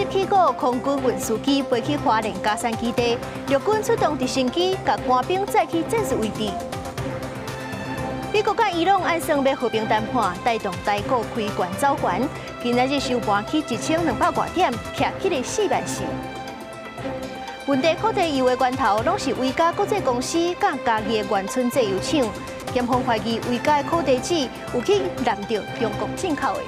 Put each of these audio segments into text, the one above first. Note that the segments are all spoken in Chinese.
10起股空军运输机飞去花莲嘉山基地，陆军出动直升机，甲官兵载去战术位置。美国甲伊朗按算要和平谈判，带动台股开悬走悬，今仔日收盘去1200多点，徛起个4万4。问题课题以为源头拢是威加国际公司甲家己的原村制油厂，检方怀疑威加的课题纸有去染到中国进口的。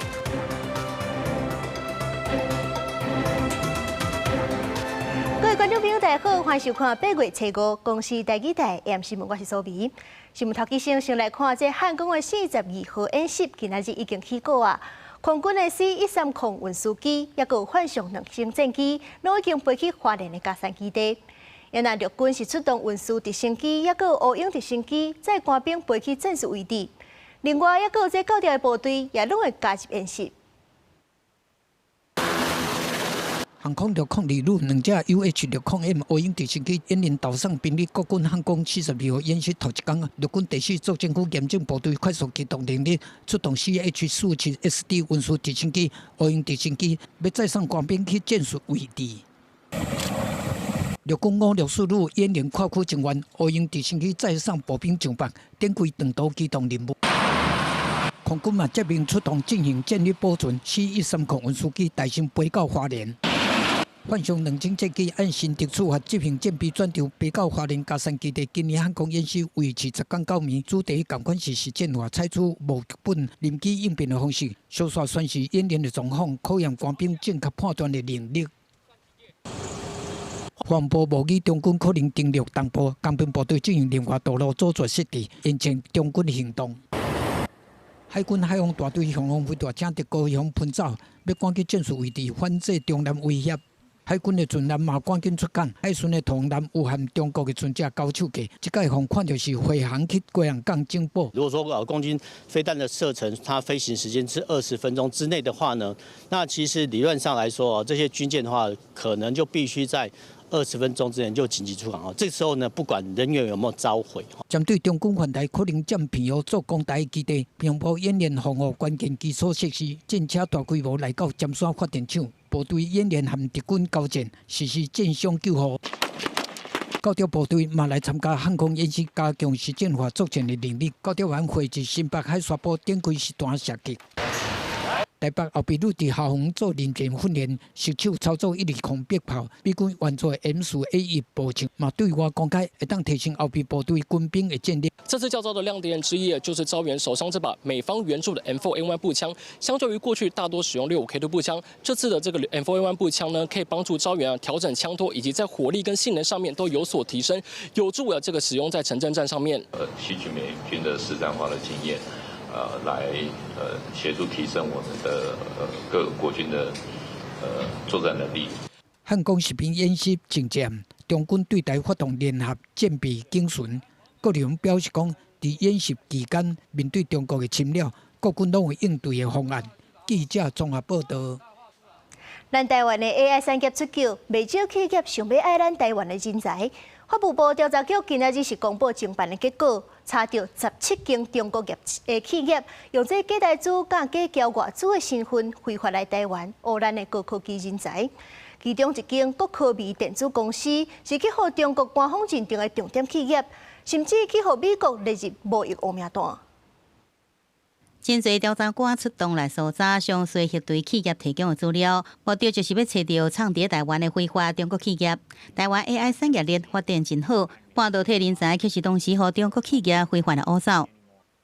各位观众朋友，大家好，欢迎收看8月初5公司台记台 AM 新闻，我是苏眉。新闻头起先来看这汉光的42号演习，今仔日已经起过啊。空军的 C-130运输机，也有反向2型战机，拢已经飞去花莲的嘉山基地。因那陆军是出动运输直升机，也有乌鹰直升机，载官兵飞去战术位置。另外，也有这9条的部队，也拢会加入演习。航空602旅2架 UH-600M 乌鹰直升机演练岛上兵力国军汉光42号演习头一天，陆军第4作战区严政部队快速机动能力出动 CH-47SD 运输直升机、乌鹰直升机，要载上官兵去战术位置。陆军564旅演练跨区成员，乌鹰直升机载上步兵上北，展开长途机动任务。空军嘛接连出动进行战力保存 C-130运输机，大型飞到花莲。反向2型战机按新特处罚执行战备转场，飞到花莲嘉山基地。今年汉光演习维持10天9暝，主题同款是实践化，采取无剧本、临机应变的方式，小耍宣示演练的状况，考验官兵正确判断的能力。防部模拟中军可能登陆东部，工兵部队进行另外道路组织设置，完成中军行动。海军海防大队向防飞大请伫高雄喷走，要赶去战术位置反制中南威胁。海军的船舰嘛赶紧出港，海巡的同南有含中国的船只交手过，这个防看就是飞航去贵阳港警报。如果说攻击飞弹的射程，它飞行时间是20分钟之内的话呢，那其实理论上来说，这些军舰的话，可能就必须在20分钟之前就紧急出港。这时候呢，不管人员有没有召回。针对中军反台可能占平湖做攻台基地，平埔演练防护关键基础设施，战车大规模来到尖山发电厂。部队演练和敌军交战，实施战伤救护。9条部队嘛来参加汉光演习，加强实践化作战的能力。9条员会至新北海沙堡展开实弹射击。台北后备旅伫下方做人员训练，实手操作120空迫炮，美军援助 M4A1步枪，嘛对外公开，会当提升后备部队军兵的战力。这次较早的亮点之一，就是招援手上这把美方援助的 M4A1 步枪。相较于过去大多使用65K 的步枪，这次的这个 M4A1 步枪呢，可以帮助招援调整枪托，以及在火力跟性能上面都有所提升，有助这个使用在城镇战上面。吸取美军的实战化的经验。来协助提升我们的各国军的作战能力。汉光实兵演习进展，中军对台发动联合战备警巡。各地方表示讲，在演习期间，面对中国的侵略，国军拢有应对的方案。记者综合报道。咱台湾的 AI 产业出口，未少企业想要爱咱台湾的人才。法务部调查局今仔日是公布侦办的结果，查到17间中国企业用这假台资、假交外资的身份非法来台湾，污咱的高科技人才。其中一间国科美电子公司是去互中国官方认定的重点企业，甚至去互美国列入贸易污名单。真侪调查官出动来搜查详细核对企业提供的资料，目的就是要找到藏伫台湾的非法中国企业。台湾 AI 产业链发展真好，半导体人才却是同时和中国企业非法的污走。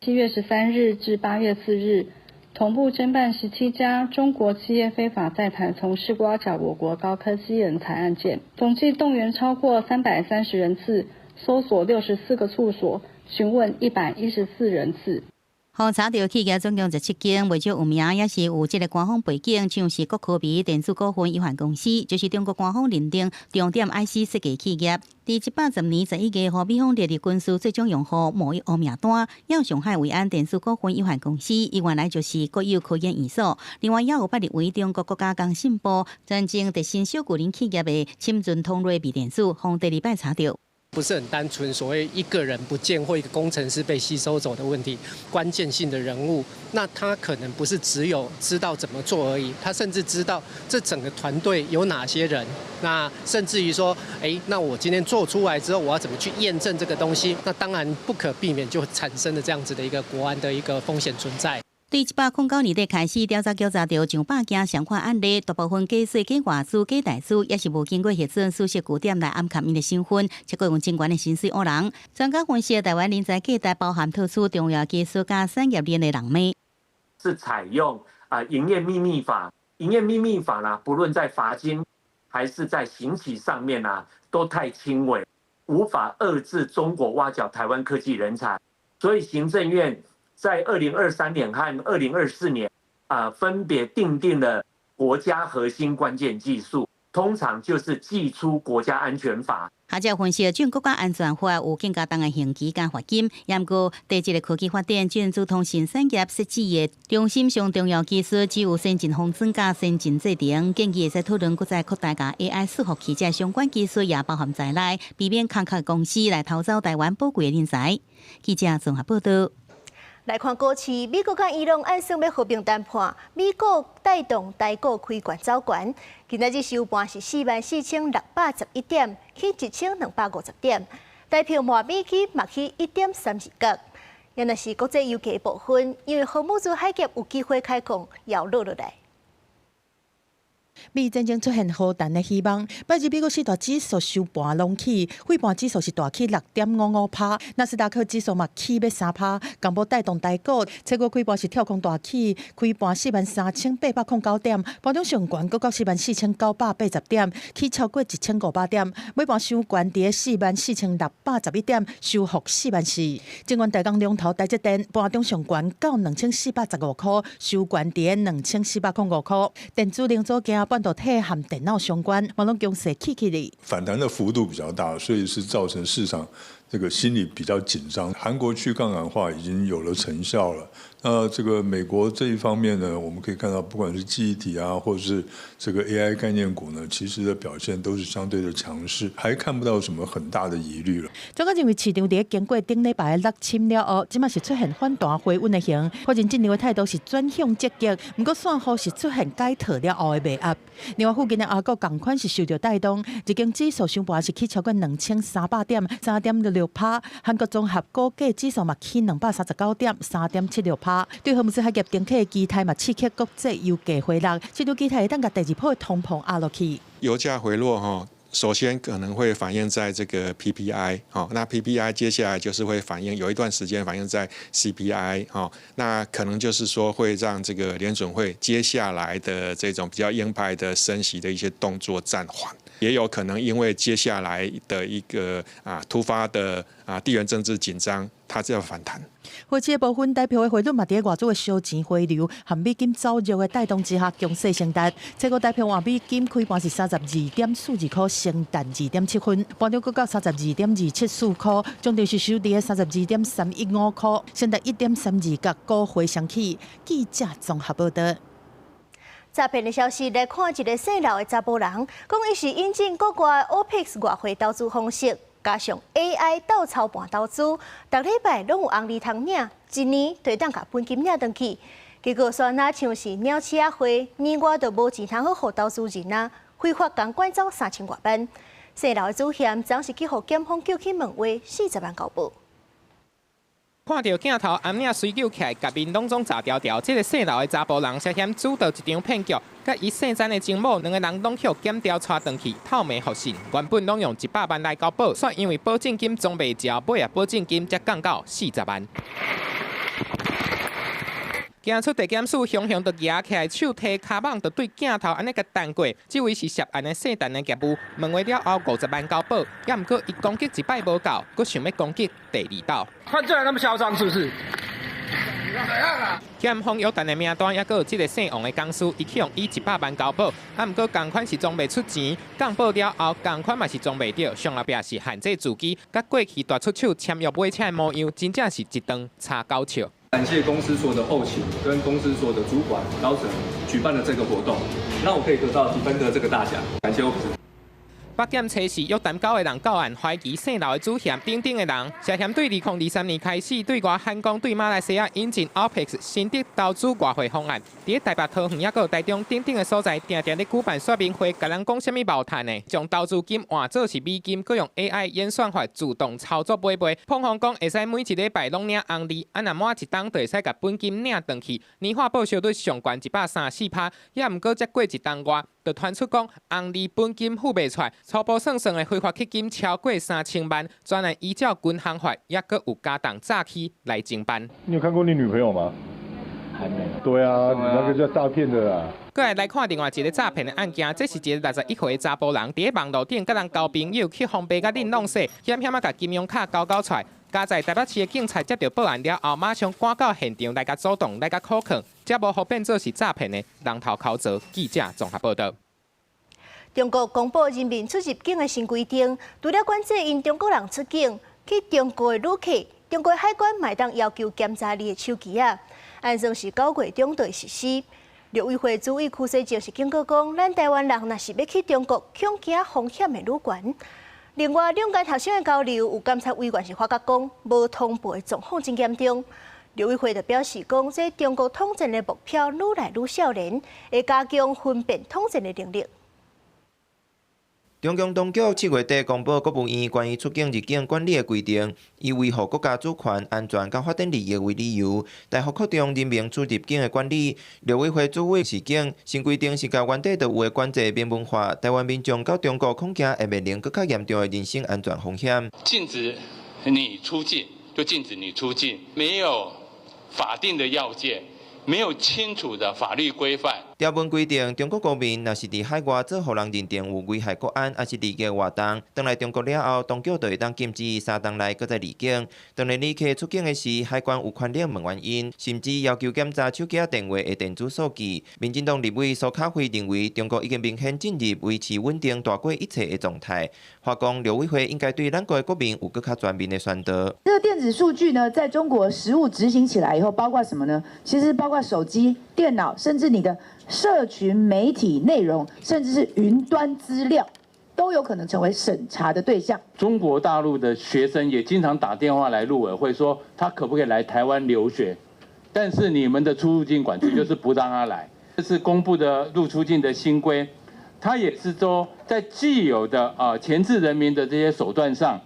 7月13日至8月4日，同步侦办17家中国企业非法在台从事挖角我国高科技人才案件，总计动员超过330人次，搜索64个处所，询问114人次。互查到企业总共17间，未少有名也是有这个官方背景，像是国科美电子股份有限公司，就是中国官方认定重点 IC 设计企业。第110年11月，和美方列入军事最终用户贸易污名单。要上海维安电子股份有限公司，伊原来就是国有科研院所，另外也有被列为中国国家工信部专精特新小巨人企业的深圳通瑞微电子，从第2摆查到。不是很单纯所谓一个人不见或一个工程师被吸收走的问题，关键性的人物，那他可能不是只有知道怎么做而已，他甚至知道这整个团队有哪些人，那甚至于说，那我今天做出来之后，我要怎么去验证这个东西？那当然不可避免就产生了这样子的一个国安的一个风险存在。对109年底开始，调查到上百件相关案例，大部分假税、假外资、假代资，也是无经过核准、事实据点来暗藏因的身份，结果用真悬的薪水讹人。专家分析，台湾人才价值包含特殊重要技术加产业链的人脉，是采用营业秘密法。营业秘密法呢，不论在罚金还是在刑期上面呢，都太轻微，无法遏制中国挖角台湾科技人才。所以行政院在2023年和2024年分别订定了国家核心关键技术，通常就是寄出国家安全法。学者分析，准国家安全法有更加重的刑期加罚金，不过第一个科技发展准主通信产业设置的中心上重要技术，只有先进封装加先进制定，建议会使讨论搁再扩大甲 AI 伺服器这相关技术也包含在内，避免空壳公司来偷走台湾宝贵的人才。记者综合报道。来看股市，美国甲伊朗按算要和平谈判，美股带动台股开悬走悬。今仔日收盘是44611点，起1250点，台票换美金嘛起1.32角。原来是国际油价部分，因为荷姆兹海峡有机会开放，要落落来。美战争出现好淡的希望，拜日美国四大指数收盘拢起，汇盘指数是大起6.55%，纳斯达克指数嘛起要3%，共无带动台股。结果开盘是跳空大起，开盘43809点，盘中上悬，阁到44980点，起超过1500点，尾盘收悬伫44611点，收复44000。尽管大港龙头台积电盘中上悬到2415块，收悬伫2405块，电子零组件。半导体和电脑相关，网络强势起嚟，反弹的幅度比较大，所以是造成市场这个心理比较紧张。韩国去杠杆化已经有了成效了。那这个美国这一方面呢，我们可以看到，不管是记忆体啊，或者是这个 AI 概念股呢，其实的表现都是相对的强势，还看不到什么很大的疑虑了。专家认为，市场伫经过顶礼拜的落侵了后，即马是出现反弹回稳的形，发展进入的态度是转向积极。不过，散户是出现解套了后的卖压。另外，附近的亚股同款是受到带动，日经指数收盘是起超过2300点，3.66%；韩国综合股价指数嘛起239点，3.76%。对荷姆斯海峡定起的基态嘛刺激国际油价回落，这条基态会当甲第二波的通膨压落去。油价回落首先可能会反映在这个 PPI， 那 PPI 接下来就是会反映有一段时间反映在 CPI， 那可能就是说会让这个联准会接下来的这种比较鹰派的升息的一些动作暂缓，也有可能因为接下来的一个突发的地缘政治紧张，它就要反弹。火车部分台票的汇率嘛，伫外资的烧钱回流，和美金走弱的带动之下，强势升达。结果台票换美金开盘是32.42块，升达2.7分，盘中阁到32.274块，总值是收伫32.315块，升达1.32角，高回升起。记者综合报道。诈骗的消息来看，一个姓刘的查甫人，讲伊是引进国外 OPEX 外汇投资方式。加上 AI 倒操盘投资，逐礼拜拢有红利通领，一年就当甲本金领回去。结果煞那像是鸟鼠仔会，年外就无钱通好投资人啊，非法共管走3000多万。姓刘的主嫌总是去互检方叫去问话，40万交保。看到镜头暗领随叫起来，甲面当中炸条条，这个姓刘的查甫人涉嫌主导一场骗局，甲伊姓詹的情某两个人拢去检调带回去，透明复审，原本拢用100万来交保，却因为保证金装袂着，尾保证金才降到40万。行出地检署，雄雄就举起来，手提卡网就对镜头安尼甲弹过。这位是涉案的姓陈的业务，问话了后50万交保，也毋过伊攻击一摆无够，佫想要攻击第二道。看这人那么嚣张，是不是？检方有陈的名单，也佫有这个姓王的公司，伊去用100万交保，啊毋过同款是装袂出钱，降保了后同款嘛是装袂着，上后壁是限制自己，甲过去大出手签约买车的模样，真正是一顿差高笑。感谢公司所有的后勤跟公司所有的主管高层举办了这个活动，让我可以得到Defender这个大奖，感谢我。北检测试约谈9个人到案，怀疑姓刘的主嫌等等的人，涉嫌对2023年开始对外喊讲对马来西亚引进 OPEC 新的投资外汇方案，伫台北、桃园也有台中等等的所在，定定咧举办说明会，甲人讲什么毛赚的，将投资金换做是美金，佮用 AI 演算法自动操作买卖。碰风讲会使每一礼拜拢领红利，啊若满一档就会使甲本金领回去，年化报酬率上悬134%，也毋过才过一档外。就传出讲，红利本金付袂出来，初步算的非法吸金超过3000万，专案依照军行法，也阁有加重诈欺来侦办。你有看过你女朋友吗？还没。对啊，你那个叫诈骗的啦。过来看另外一个诈骗的案件，这是一个61岁的查甫人，伫网络顶甲人交朋友去方便甲恁弄死，险险啊甲金融卡交出来。加在台北市的警察接到报案了后，马上赶到现场来甲主动来甲考劝，才无互变做是诈骗的人头考责。记者综合报道。中国公布人民出入境的新规定，除了管制因中国人出境，去中国的旅客，中国海关嘛当要求检查你的手机啊。按算是9月中就会实施。陆委会主委邱世正是警告讲，咱台湾人若是要去中国，恐惊风险会愈悬。另外，两间学生的交流，有监察委员是发觉讲，无通报的状况真严重。陆委会就表示讲，这中国统战的目标愈来愈少年，会加强分辨统战的能力。中共当局7月底公布国务院关于出境入境管理的规定，以维护国家主权、安全甲发展利益为理由，大幅扩张人民出入境的管理。陆委会主委示警，新规定是甲原底就有的管制明文化，台湾民众到中国恐惊会面临更加严重的人身安全风险。禁止你出境，就禁止你出境，没有法定的要件，没有清楚的法律规范。条文规定，中国公民若是伫海外做互人认定有危害国安，还是离境活动，返来中国了后，当局就会当禁止3天内搁再离境。当然，旅客出境的时，海关有权力问原因，甚至要求检查手机啊、电话的电子数据。民进党立委苏巧慧认为，中国已经明显进入维持稳定大过一切的状态。话讲，陆委会应该对咱国的国民有更加全面的宣导。这个电子数据呢，在中国实务执行起来以后，包括什么呢？其实包括手机、电脑，甚至你的社群媒体内容，甚至是云端资料，都有可能成为审查的对象。中国大陆的学生也经常打电话来陆委会说，他可不可以来台湾留学？但是你们的出入境管制就是不让他来。这次公布的入出境的新规，它也是说在既有的钳制人民的这些手段上，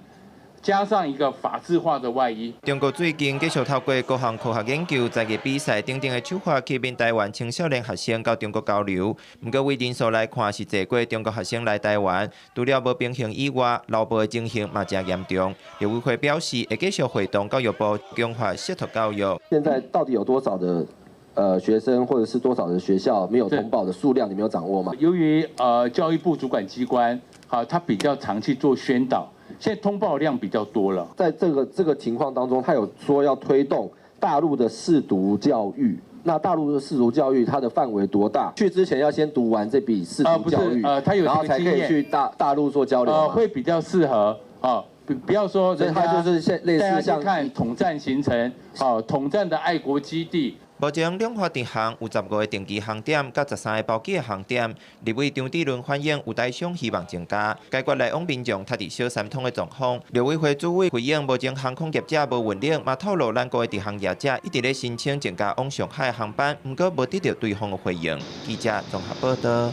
加上一个法制化的外衣。中国最近继续透过各项科学研究、在地比赛等等的手法，吸引台湾青少年学生到中国交流。不过，为人数来看，是侪过中国学生来台湾，除了无平衡以外，劳保的情形嘛真严重。陆委会表示，会继续会同教育部强化识图教育。现在到底有多少的学生，或者是多少的学校没有通报的数量，你没有掌握吗？由于教育部主管机关他比较常去做宣导。现在通报量比较多了，在这个情况当中，他有说要推动大陆的视读教育。那大陆的视读教育它的范围多大？去之前要先读完这笔视读教育，他有然后才可以去大陆做交流会比较适合不要说人家就是类似像看统战行程，统战的爱国基地。目前两华直航有15个定期航点，甲13个包机的航点。立委张志伦反映有台商希望增加，解决来往民众搭伫小三通的状况。陆委会主委回应，目前航空业者无稳定，嘛透露咱国的直航业者一直咧申请增加往上海的航班，不过无得到对方的回应。记者综合报道。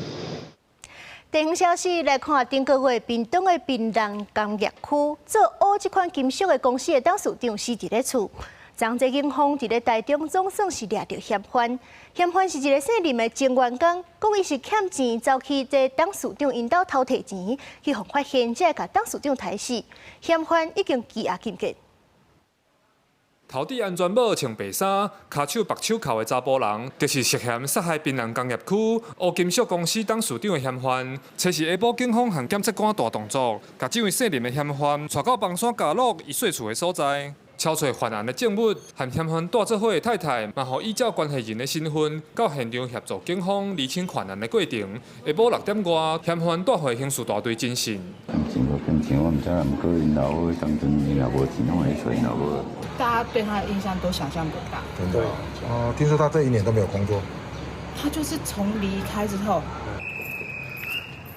地方消息来看，顶个月屏东的槟榔工业区做乌这款金属的公司的董事长死伫咧厝。昨这警方伫咧台中总算是抓到嫌犯，嫌犯是一个姓林的前员工，讲伊是欠钱，走去这董事长因兜偷摕钱，去互发现，才甲董事长杀死。嫌犯已经羁押禁见。头戴安全帽、穿白衫、骹手白手铐的查甫人，就是涉嫌杀害槟榔工业区乌金属公司董事长的嫌犯。初时下晡，警方和检察官大动作，把这位姓林的嫌犯带到房山家乐伊睡厝的所在。敲找犯案的证物，和嫌犯带做伙的太太，嘛，互依照关系人的身份，到现场协助警方厘清犯案的过程。下晡6点外，嫌犯带回刑事大队侦讯。我唔知啦，不过因老母当阵伊也无钱，拢会找因老母。大家对他的印象都想象不大。真的听说他这1年都没有工作。他就是从离开之后。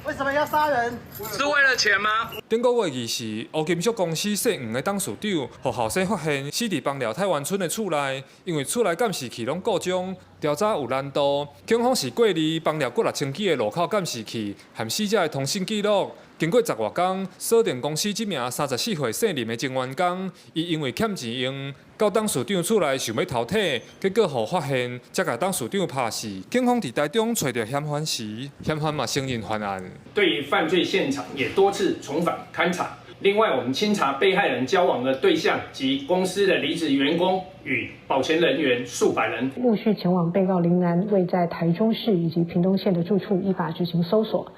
为什么要杀人？是为了钱吗？顶个月2时，乌金属公司姓黄的董事长，互后生发现死伫邦寮太湾村的厝内，因为厝内监视器拢故障，调查有难度。警方是过滤邦寮过6000支的路口监视器和死者的通信记录。经过10多天，锁定公司这名34岁姓林的前员工，伊因为欠钱用，到董事长厝内想要偷体，结果互发现，才甲董事长拍死。警方伫台中找到嫌犯时，嫌犯嘛承认犯案。对于犯罪现场也多次重返勘查。另外，我们清查被害人交往的对象及公司的离职员工与保全人员数百人，陆续前往被告林男位在台中市以及屏东县的住处，依法执行搜索。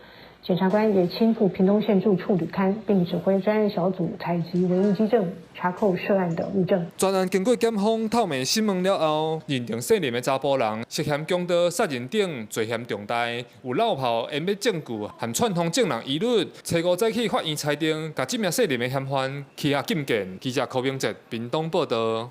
检察官也亲赴屏东县住处履勘，并指挥专案小组采集唯一基证，查扣涉案的物证。专案经过检方透明审问了后，认定姓林的查甫人涉嫌强盗、杀人等罪嫌重大，有落跑、掩灭证据和串通证人疑虑。初5早起法院裁定，把这名姓林的嫌犯羁押禁见。记者柯明哲屏东报道。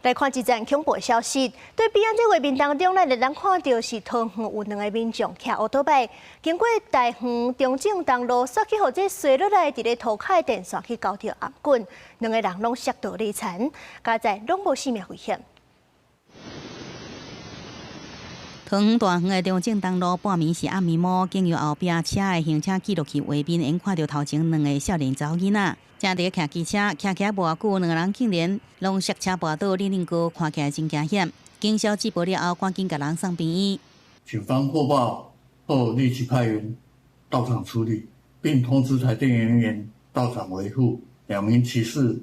来看一则恐怖消息，对比安这画面当中，咱仍然看到是桃园有2个民众骑乌托邦，经过大园中正东路，煞去互这垂落来伫咧涂骹的电线去交着暗棍，2个人拢摔倒累残，加在拢无性命危险。桃园大园的中正东路半暝是暗暝末，经由后壁车的行车记录器画面，因看到头前2个少年查某囡仔。正伫骑机车，骑无偌久，2个人竟然拢摔车跋倒，令高，看起来真惊险。经消接报了后，赶紧甲人送病院。警方获报后立即派员到场处理，并通知台电人员到场维护。2名骑士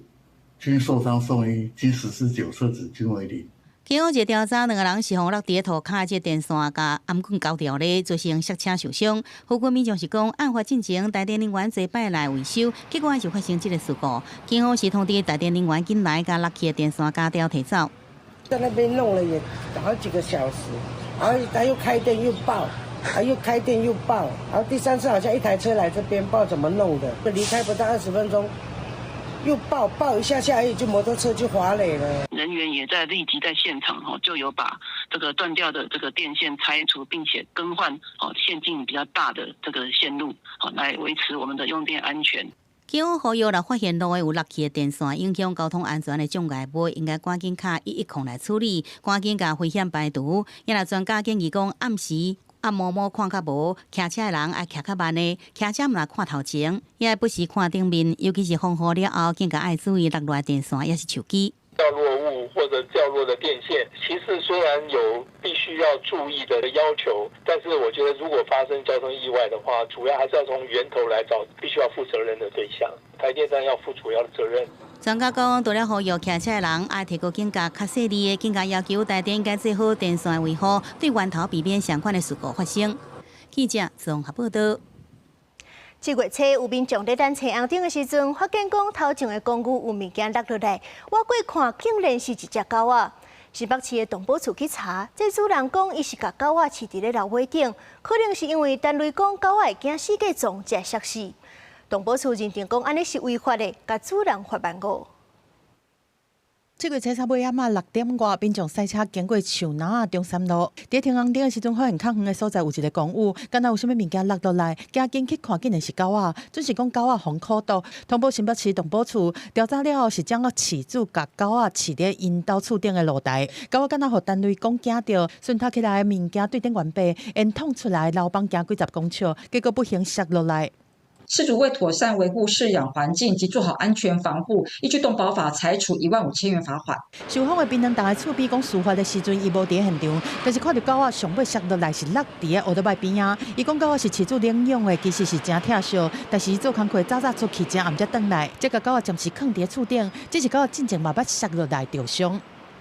均受伤送医，经实施9测值均为0。经过一个调查，2个人是互落伫涂骹即电线甲暗棍交掉咧，造成摔车受伤。附近民众是讲，案发进前台电人员坐摆来维修，结果就发生这个事故。警方是通知台电人员进来，甲落去的电线架掉提走。在那边弄了也好几个小时，然后他又开电又爆，又开电又爆，然后第3次好像一台车来这边，不知道怎么弄的，离开不到20分钟。又爆一下下而已，就摩托车就滑垒了。人员也在立即在现场就有把这个断掉的这个电线拆除，并且更换线径比较大的这个线路，来维持我们的用电安全。警方呼吁若发现路的有落去的电线影响交通安全的障碍物，应该赶紧卡110来处理，赶紧甲危险排除。也若专家建议讲，暗摸看较无，骑车的人爱骑较慢的，骑车毋若看头前，也爱不时看顶面，尤其是风雨了后，更加爱注意落来电线也是手机。掉落物或者掉落的电线，其实虽然有必须要注意的要求，但是我觉得如果发生交通意外的话，主要还是要从源头来找必须要负责任的对象，台电站要负主要的责任。专家讲，除了呼吁骑车的人爱提高警觉，较细腻的，更加要求台电应该做好电线的维护，对源头避免相关的事故发生。记者综合报道。7月初，有民众在等车红灯的时阵，发现讲头前的公寓有物件落落来，我过看竟然是一只狗仔。新北市的动保处去查，这主人讲伊是甲狗仔饲伫咧楼尾顶，可能是因为单位讲狗仔会惊死过重，才摔死。动保处认定讲安尼是违法的，甲主人罚万5。这个车差尾暗6点外，民众赛车经过树林啊中山路，伫停红灯的时阵，发现较远的所在有一个公寓，敢若有啥物物件落落来，赶紧去看，竟然是狗仔，准是讲狗仔防苦毒。通报新北市动保处调查了后，是将饲主甲狗仔饲伫因兜厝顶的露台，狗仔敢若互单位讲惊到，顺头起来的物件对顶原背，因捅出来，老房行几10公尺，结果不幸摔落来。事主为妥善维护饲养环境及做好安全防护，依据动保法裁处15000元罚款。受访的槟榔党的厝边讲，事发的时阵伊无伫现场，但是看到狗仔上尾摔落来是落伫个乌托邦边啊。伊讲狗仔是饲主领养的，其实是真疼惜，但是伊做工课早出去，真暗才转来，这个狗仔暂时放伫厝顶，这是狗仔进前嘛捌摔落来受伤。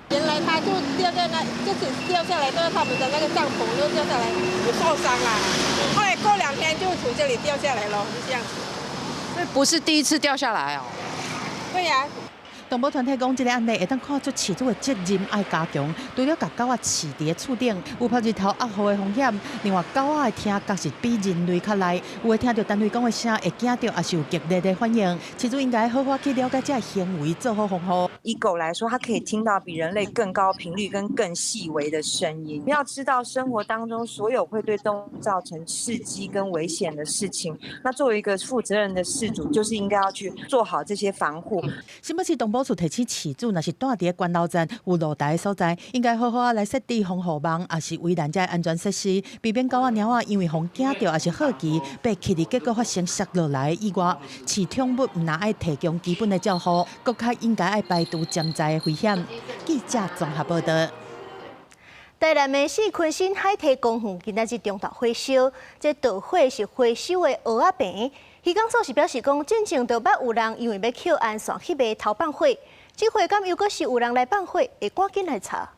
原来他就掉在那，就是掉下来，就是他们的那个帐篷就掉下来，有受伤啦。后来过2天就从这里掉下来了，就这样子。所以不是第一次掉下来哦。对呀。动保团体讲，这个案例会当看出饲主的责任爱加强，除了甲狗仔饲伫厝顶，有晒日头压雨的风险。另外，狗仔的听觉是比人类较赖，有会听到单位讲的声会惊到，也是有激烈的反应。饲主应该好好去了解这行为，做好防护。以狗来说，它可以听到比人类更高频率跟更细微的声音。要知道，生活当中所有会对动物造成刺激跟危险的事情，那作为一个负责任的饲主，就是应该要去做好这些防护。新北市动保处提醒饲主，若是住伫关老站有露台的所在，应该好好来设置防护网，也是围栏这安全设施，避免狗仔、猫仔因为风惊到，也是好奇被气的结果发生摔落来以外，饲宠物唔爱提供基本的照护，更较应该爱排除潜在的危险。记者综合报道。台南的市昆新海堤公园今仔日中昼火烧，这导火是火烧的蚵仔病。渔港所是表示讲，进前就捌有人因为要扣岸线迄个偷放火，这回敢又阁是有人来放火，会赶紧来查。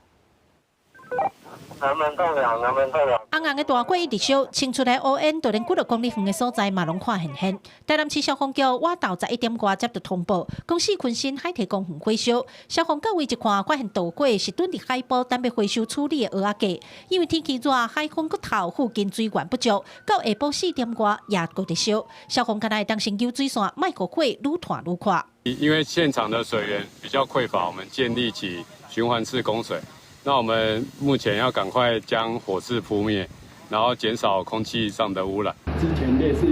红红的大火一直烧，清出来乌烟，就连几落公里远的所在嘛拢看现现。台南市消防局晚到11点外接到通报，讲市昆新海堤公园火烧，消防到位一看，发现导火是蹲伫海埔等要回收处理的蚵仔粿，因为天气热，海风骨头附近水源不足，到下晡4点外也搁伫烧。消防干来当先救水线，莫互火愈传愈快。因为现场的水源比较匮乏，我们建立起循环式供水。那我们目前要赶快将火势扑灭，然后减少空气上的污染。之前类似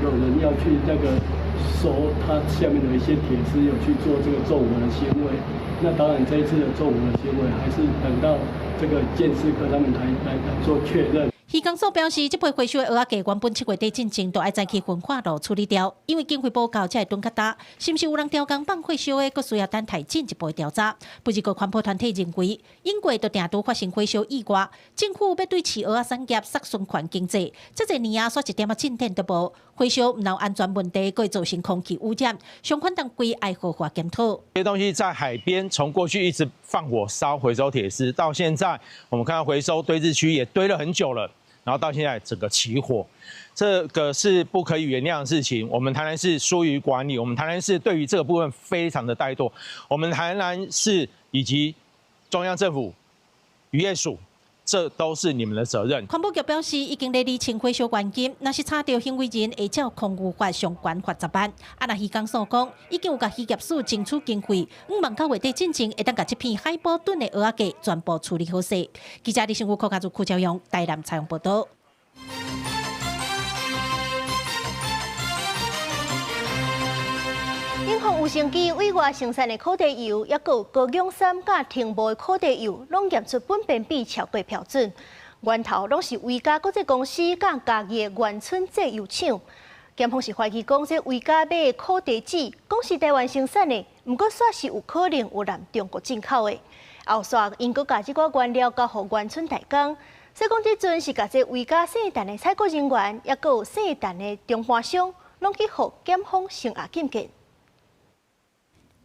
有人要去那个收它下面的一些铁丝，有去做这个纵火的行为。那当然这一次的纵火的行为，还是等到这个鉴识科他们来做确认。渔港所表示，这批回收的蚵仔粿原本7月底进前，都爱再去焚化炉处理掉，因为经费报告才会吨较大，是不是有人调工放火烧的，佫需要等太进一步调查。不过，环保团体认为，英国都定都发生火烧意外，政府要对饲蚵仔产业杀循环经济，这侪年啊，煞一点进展都无。火烧唔有安全问题，佫会造成空气污染，相关单位爱好好检讨。这些东西在海边，从过去一直放火烧回收铁丝，到现在我们看到回收堆置区也堆了很久了。然后到现在整个起火，这个是不可以原谅的事情。我们台南市疏于管理，我们台南市对于这个部分非常的怠惰。我们台南市以及中央政府、渔业署，这都是你们的责任。环保局表示，已经在厘清回收原因，若是查到行为人，会照空污法相关罚10万。若渔港所讲，已经有甲渔业署争取经费，5万到月底进前，会当甲这片海埔墩的蚵仔粿全部处理好势。记者李新武、柯家族、柯朝阳台南采访报道。永丰有成机委外生产的烤地油，也有高氧酸甲停泊的烤地油，拢验出苯并芘超过标准。源头拢是维嘉国际公司甲家己的原村制油厂。检方是怀疑讲，这维嘉买的烤地纸，讲是台湾生产的，毋过煞是有可能有南中国进口的。后续因阁甲这个原料交互原村代工。所以讲，这阵是甲这维嘉生蛋的采购人员，也有生蛋的中盘商，拢去互检方升压检检。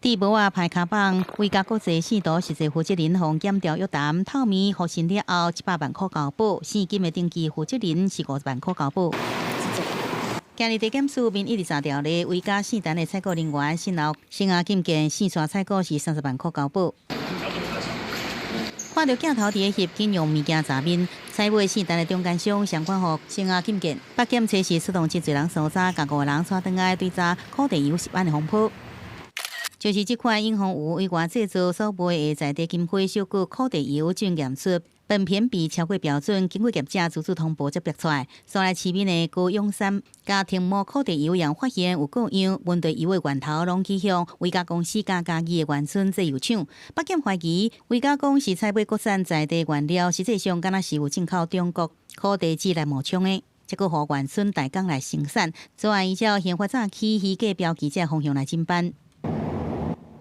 伫无啊排卡榜，维嘉国际四度实际负责人互检调约谈透明核审了后，100万块交保，现金的定期负责人是50万块交保。今日地检署面一直查调咧，维嘉四单的采购人员先后升压检检4串采购是30万块交保。看到镜头伫咧翕紧用物件查面，采买四单的中间商相关互升压检检，北检测试出动7罪人搜查，甲5个人带转来对查烤地油10万的风波。就是这款永丰有委外制作所卖的在地金花小谷烤地油，经验出苯偏比超过标准，经过业者自主通报才逼出来。所来市面的高氧酸加停泊烤地油，也发现有各样问题油的源头拢去向维嘉公司加家己的原村制油厂。北检怀疑维嘉公司采买国产在地原料，实际上敢若是有进口中国烤地纸来冒充的。结果互原村代工来生产，做按依照宪法早起虚假标记这方向来侦办。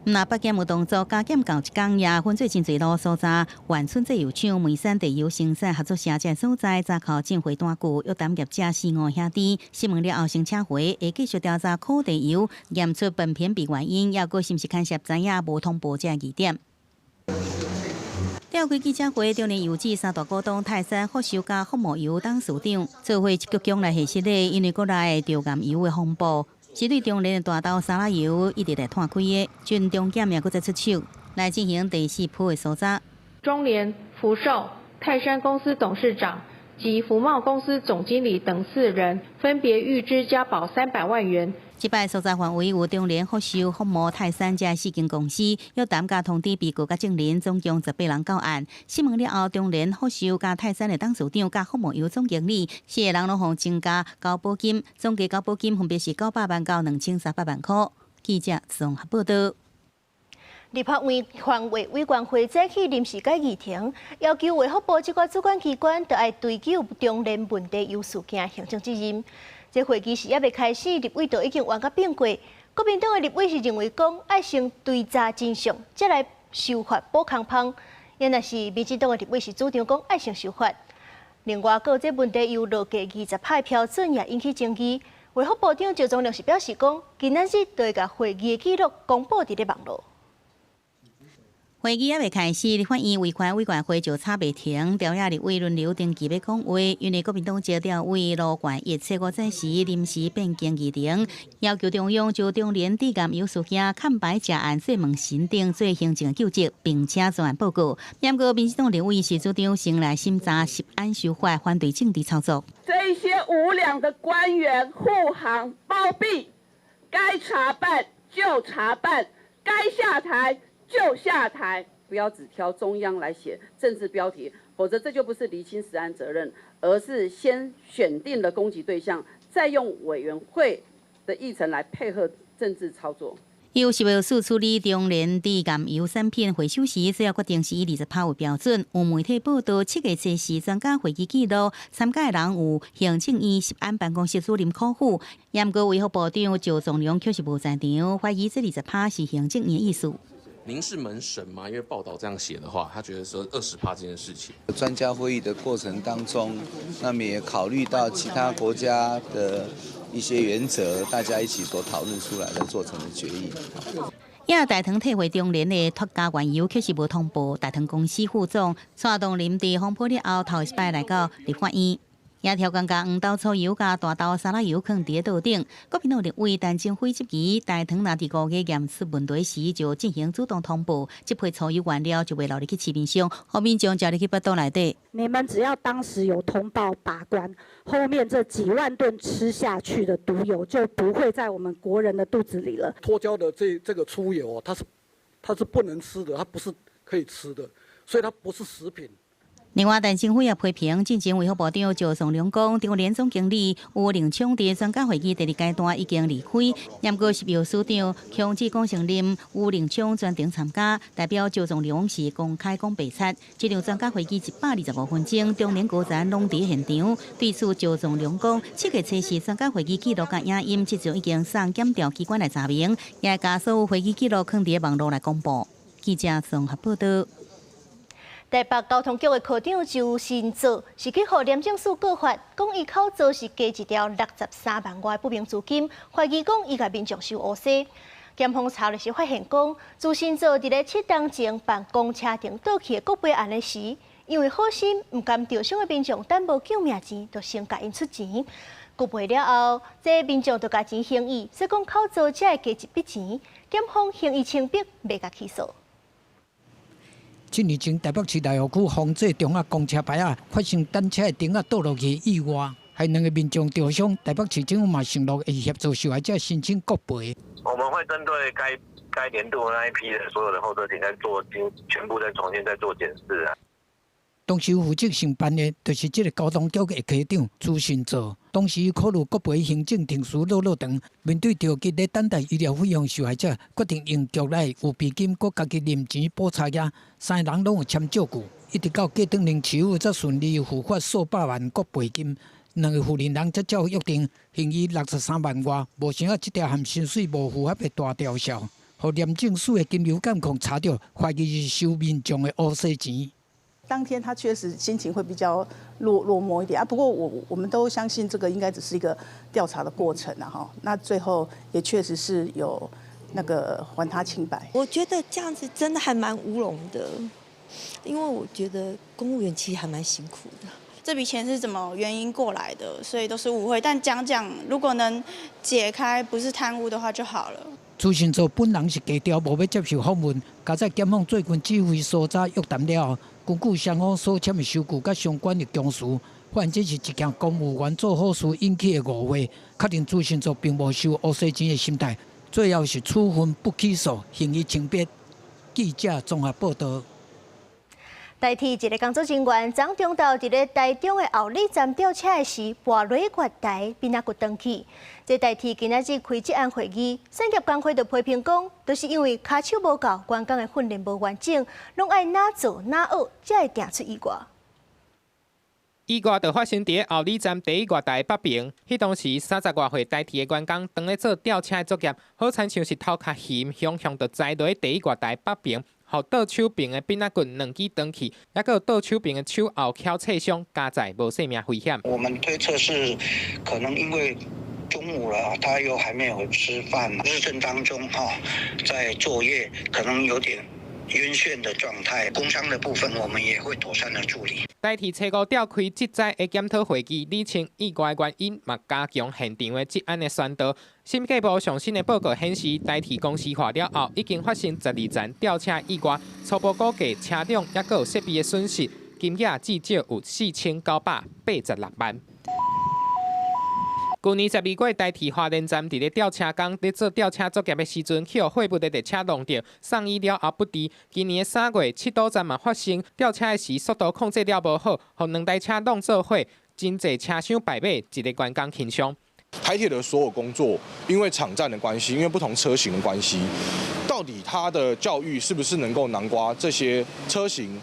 那北检有动作，加减到一天也分做真侪路所查，原村制油厂梅山地油生产合作社这所在，早考进回单据，约谈业者4、5兄弟，审问了后先请回，会继续调查烤地油验出苯偏比原因，也个是毋是牵涉知影无通报这疑点。召开记者会，中年油脂三大股东泰山福寿加福茂油董事长做伙一鞠躬来谢谢咧，因为国内着岩油的风暴。是对中联的大豆沙拉油一直来探开的，军中检也搁再出手来进行第4波的搜查。中联、福寿、泰山公司董事长及福茂公司总经理等4人，分别预支加保300万元。这摆搜查范围有中联、福寿、福茂、泰山这4间公司，要担加通知被告甲证人，总共18人到案。审问了后，中联、福寿加泰山的董事长加福茂油总经理4个人拢互增加交保金，总计交保金分别是900万到2300万块。记者综合报道。立法院环卫委员会早起临时改议程，要求卫福部这个主管机关要爱追究中联问题有事件行政责任。这会期是还未开始，立委就已经完甲变过。国民党的立委是认为讲，爱先追查真相，再来修法补空芳。也若是民进党的立委是主张讲爱先修法。另外，个这问题有落价20%的标准也引起争议。卫福部长赵宗良是表示讲，今仔日就会甲会议的记录公布伫咧网络。会议还未开始，立法院卫环委员会就吵未停，调亚立委轮流登记要讲话，因为国民党招调委罗冠1切5暂时临时变更议程，要求中央就中联地监油事件看白假案追问新政做行政救济，并且专案报告。不过，民进党立委是主张先来审查食安修法，反对政治操作。这些无良的官员护航包庇，该查办就查办，该下台就下台，不要只挑中央来写政治标题，否则这就不是厘清实案责任，而是先选定了攻击对象，再用委员会的议程来配合政治操作。由食药署处理中联地监油产品回收时，主要决定是以20%为标准。有媒体报道，7月7日专家会议记录，参加的人有行政院食安办公室主任柯虎，不过卫福部长赵宗良却是无在场，怀疑这20%是行政院意思。您是门神吗？因为报道这样写的话，他觉得说20%这件事情。专家会议的过程当中，那么也考虑到其他国家的一些原则，大家一起所讨论出来的做成的决议。大唐退回中联的脱加原油却是无通报，大唐公司副总蔡东林伫风波了后头一摆来到立法院。条工将黄豆粗油加大豆沙拉油放伫道顶，国民党立委陈清辉质疑大唐若伫5月验出问题时就进行主动通报，这批粗油原料就袂落入去市面上，后面将交入去巴肚内底。你们只要当时有通报把关，后面这几万吨吃下去的毒油就不会在我们国人的肚子里了。脱胶的这个粗油它是不能吃的，它不是可以吃的，所以它不是食品。另外，陈清辉也批评，进前卫福部长赵宗良讲，中联总经理吴令昌伫专家会议第2阶段已经离开，不过食药署长强制龚成林、吴令昌专程参加，代表赵宗良是公开讲白贼。这场专家会议125分钟，中联高层拢伫现场。对此，赵宗良讲，7月7日专家会议记录甲影音，即阵已经送检调机关来查明，也将所有会议记录放伫网络来公布。记者综合报道。台北交通局的科长周新泽是去互廉政署告发，讲伊口座是加一条63万外不明资金，怀疑讲伊甲民众收乌西。检方查的是发现讲，周新泽伫咧7天前办公车停倒去的国赔案的时，因为好心唔甘受伤的民众等无救命钱，就先甲因出钱。国赔了后，这民众就甲钱还伊，所以讲口座才会加一笔钱。检方还伊清白，未甲起诉。7年前，台北市内湖区丰泽中央公车牌发生单车的顶倒落去意外，害2个民众受伤。台北市政府嘛承诺会协助受害者申请国赔。我们会针对该年度那一批的所有的后车亭全部再重新做检视啊。当时负责承办的，就是这个交通局的科长朱新泽。当时考虑国赔行政庭事落长，面对着急咧等待医疗费用受害者，决定用局内有备金，佮家己零钱补差额，3个人拢有签照顾，一直到过当年起才顺利付发数百万国赔金。2个负责人才照约定，还伊63万外，无想到这条含薪水无符合的大吊销，互廉政署的金流监控查到，怀疑是收民众的乌西钱。当天他确实心情会比较落寞一点啊，不过我们都相信这个应该只是一个调查的过程哈。那最后也确实是有那个还他清白。我觉得这样子真的还蛮乌龙的，因为我觉得公务员其实还蛮辛苦的。这笔钱是怎么原因过来的，所以都是误会。但讲，如果能解开不是贪污的话就好了。朱信做本人是低调，无要接受访问。加在检方最近指挥所在约谈了后，根据双方所签的收据甲相关的供述，发现这是一件公务员做好事引起的误会，确定朱信做并无收乌西钱的心态。最后是处分不起诉，刑以轻别。记者综合报道。代替一个工作人员昨中昼伫咧台中的后里站吊车的时，跋落月台，并仔骨断去。这代替今仔日开职案会议，产业工会就批评讲，就是因为骹手无够，员工的训练无完整，拢爱哪做哪学，才会定出意外。意外就发生伫后里站第一月台北边，迄当时30多岁代替的员工当咧做吊车的作业，好亲像是头壳陷向就栽落第一月台北边。互倒手柄的柄仔棍两支断去，也有倒手柄的手后敲切伤，加载无生命危险。我们推测是可能因为中午了，他又还没有吃饭，日正当中在作业，可能有点晕眩的状态。工伤的部分我们也会妥善的处理。代替车5召开职灾的检讨会议，理清意外原因，嘛加强现场的职安的宣导。审计部上新的报告显示，代替公司化了后，已经发生12站吊车意外，初步估计车辆也有设备的损失，金额至少有4986万。去年12月，代替花莲站伫咧吊车工咧做吊车作业的时阵，去互货物的列车弄着，送医了后不治。今年3月，七堵站嘛发生吊车的时速度控制了无好，互2台车弄做伙，真侪车厢败马，一个员工轻伤。台铁的所有工作，因为场站的关系，因为不同车型的关系，到底它的教育是不是能够囊括这些车型？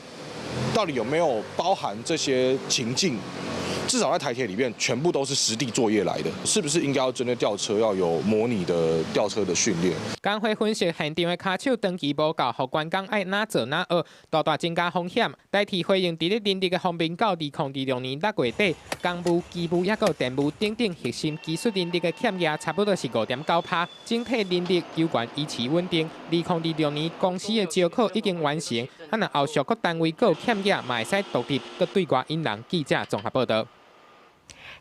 到底有没有包含这些情境？至少在台铁里面，全部都是实地作业来的，是不是应该要针对吊车要有模拟的吊车的训练？工会分析现场的骹手长期无够，互员工爱哪做哪学，大增加风险。代替回应伫咧人力的方面，到2026年6月底，公务、机务也有电务等等核心技术能力的欠业，差不多是5.9%。整体人力有关维持稳定。2026年公司的招考已经完成，若后续各单位有欠业，嘛会使独立搁对外引人。记者综合报道。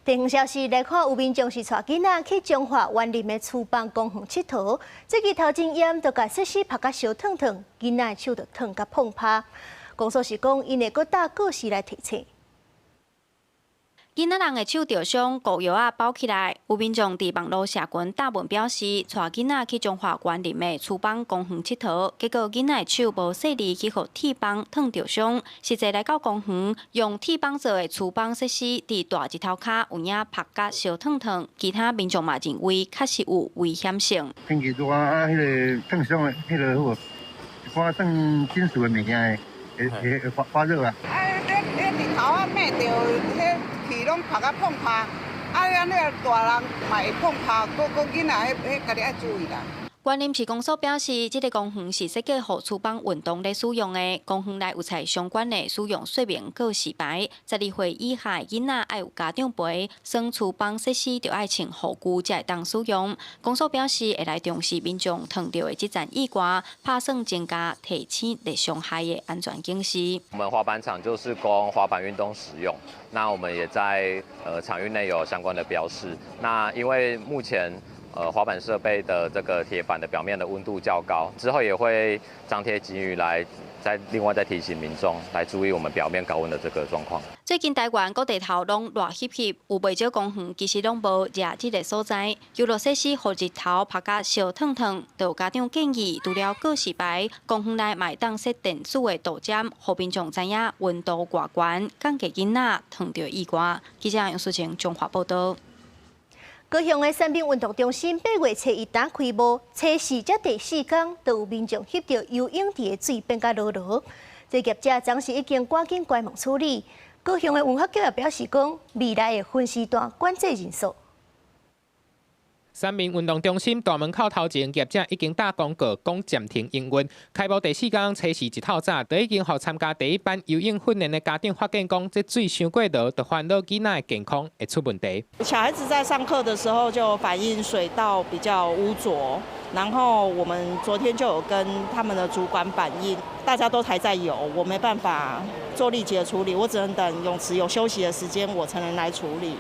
地方消息来看，有民众是带囡仔去中华园林的厨房公园佚佗，这支头前烟就甲设施拍甲烧烫烫，囡仔手就烫甲碰趴。公司是讲，因会搁打告示来提醒。囡仔人的手着伤，膏药啊包起来。有民众伫网络社群答文表示，带囡仔去中华园林的厨房公园佚佗，结果囡仔的手无细腻，去互铁棒烫着伤。实际来到公园，用铁棒做的厨房设施，伫大日头骹有影拍甲烧烫烫。其他民众嘛认为，确实有危险性。天气热啊，迄个烫伤的，迄个好，一寡烫金属的物件会发热啊。日头啊，灭着迄。气拢拍甲碰拍，安尼大人嘛会碰拍，个囡仔迄家己爱注意啦。园林市公所表示，这个公园是设计予厨房运动咧使用的。公园内有采相关的使用说明告示牌。12岁以下囡仔爱有家长陪，耍厨房设施就爱穿护具才会当使用。公所表示，会来重视民众碰到的这站意外，拍算增加提醒列伤害的安全警示。我们滑板场就是供滑板运动使用，那我们也在场域内有相关的标示。那因为目前滑板设备的这个铁板的表面的温度较高，之后也会张贴警语来另外再提醒民众来注意我们表面高温的这个状况。最近台湾各地头拢热翕翕，有不少公园其实拢无热这个所在。游乐设施互日头拍甲烧烫烫，就有家长建议除了告示牌，公园内嘛会当设电子的度针，互民众知影温度偌悬，降低囡仔烫着意外。记者杨淑晴综合报道。高雄的三滨运动中心8月初一打开幕，初4才第4天，就有民众翕到游泳池的水变甲落落。这业者暂时已经赶紧关门处理。高雄的文化局也表示讲，未来的分时段管制人数。三民运动中心大门口头前业者已经打广告，讲暂停营运。开幕第4天，初时1透早，就已经予参加第1班游泳训练的家长发现讲，这水伤过热，就烦恼囡仔的健康会出问题。小孩子在上课的时候就反映水道比较污浊，然后我们昨天就有跟他们的主管反映，大家都还在游，我没办法做立即的处理，我只能等泳池有休息的时间，我才能来处理。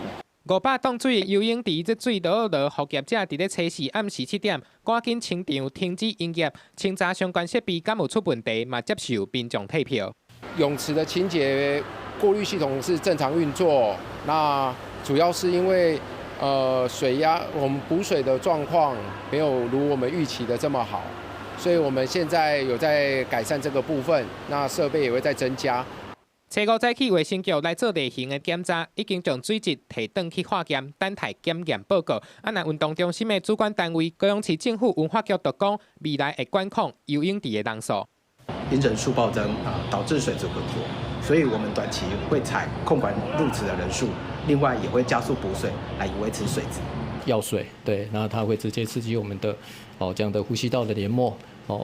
500吨水的游泳池，这水落，予业者伫咧初时暗时7点赶紧清场停止营业，清查相关设备敢有出问题，嘛接受民众退票。泳池的清洁过滤系统是正常运作，那主要是因为水压我们补水的状况没有如我们预期的这么好，所以我们现在有在改善这个部分，那设备也会再增加。初5早起卫生局来做例行的检查，已经将水质提转去化验，等待检验报告。那运动中心的主管单位高雄市政府文化局就讲，未来会管控游泳池的人数。因人数暴增导致水质浑浊，所以我们短期会采控管入池的人数，另外也会加速补水来维持水质。药水对，那它会直接刺激我们的这样的呼吸道的黏膜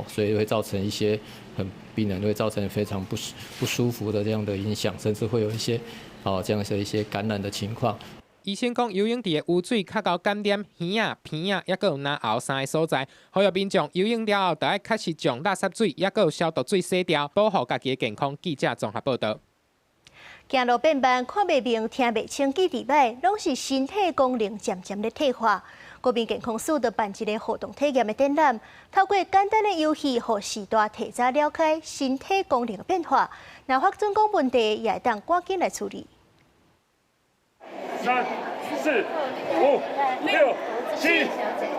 所以会造成一些病人会造成非常不舒服的这样的影响，甚至会有一些这样的一些感染的情况。医生讲，游泳池的污水较高感染鱼仔、片仔，也有拿后3个所在。呼吁民众游泳了后，就要确实将垃圾水也有消毒水洗掉，保护家己的健康。记者综合报道。行路变慢、看袂明、听袂清、记忆歹，拢是身体功能渐渐咧退化。国民健康署就办一个活动体验的展览，透过简单的游戏，互时代提早了解身体功能的变化。若发生讲问题，也会当赶紧来处理。3、4、5、6、7、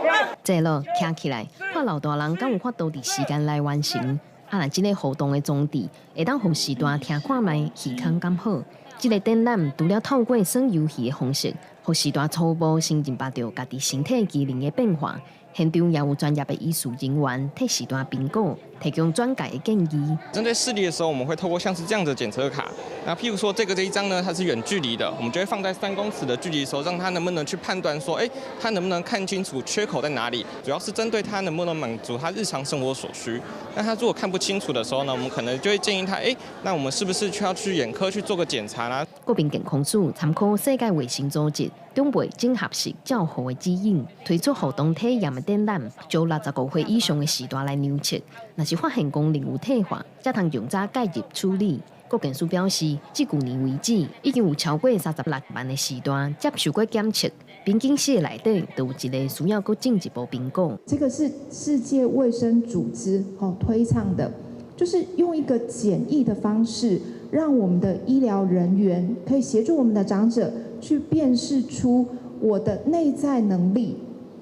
8。这路听起来，看老大人敢有法度伫时间内完成。若这个活动的宗旨，会当互时代听看卖耳康刚好。这个展览除了透过耍游戏的方式，互时代初步先认识到家己身体机能的变化。现场也有专业的医术人员替时段评估，提供专家的建议。针对视力的时候，我们会透过像是这样的检测卡。那譬如说这一张呢，它是远距离的，我们就会放在3公尺的距离的时候，让它能不能去判断说，它能不能看清楚缺口在哪里？主要是针对它能不能满足它日常生活所需。那它如果看不清楚的时候呢，我们可能就会建议它，那我们是不是需要去眼科去做个检查啦？国民健康署参考世界卫生组织中北整合式较好的指引，推出活动体验的展览，招65岁以上的时代来量测。若是发现功能有退化，才通用早介入处理。国健署表示，至去年为止，已经有超过36万的时段接受过检测，平均室内底都有一个需要搁进一步评估。这个是世界卫生组织推倡的，就是用一个简易的方式，让我们的医疗人员可以协助我们的长者去辨识出我的内在能力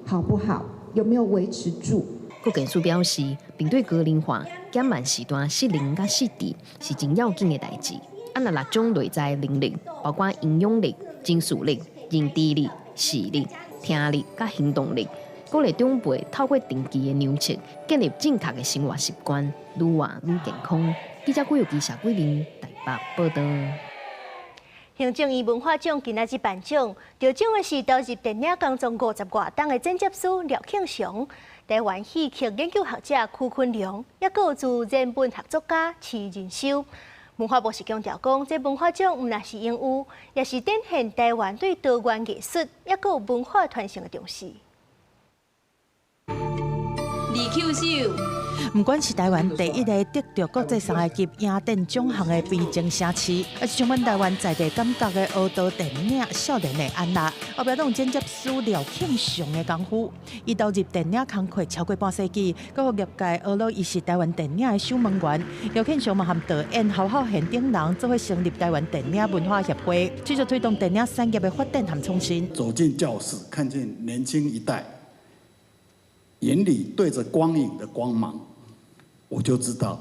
好不好，有没有维持住。国健署表示，并对个人化减慢时段失灵甲失智是真要紧的代志。若6种内在能力，包括营养力、情绪力、认知力、视力、听力甲行动力，鼓励长辈透过定期的量测，建立正确的生活习惯，愈活愈健康。记者郭玉琪、谢桂玲台北报道。行政院文化奖今仔日颁奖，得奖的是投入电影工作50多年的剪接师廖庆祥。台湾戏剧研究学者曲坤良，也有自然文学作家徐仁修。文化部是强调讲，这文化奖唔但是应有，也是展现台湾对多元艺术也有文化传承的重视。李秋秀。不管是台湾第一个得到国际3个级影展奖项的边境城市，还是充满台湾在地感觉的黑道电影《少年的安娜》，后壁都有剪接师廖庆祥的功夫。伊投入电影工作超过半世纪，各个业界学了伊是台湾电影的守门员。廖庆祥嘛和导演好好现顶人，做伙成立台湾电影文化协会，继续推动电影产业的发展和创新。走进教室，看见年轻一代眼里对着光影的光芒。我就知道，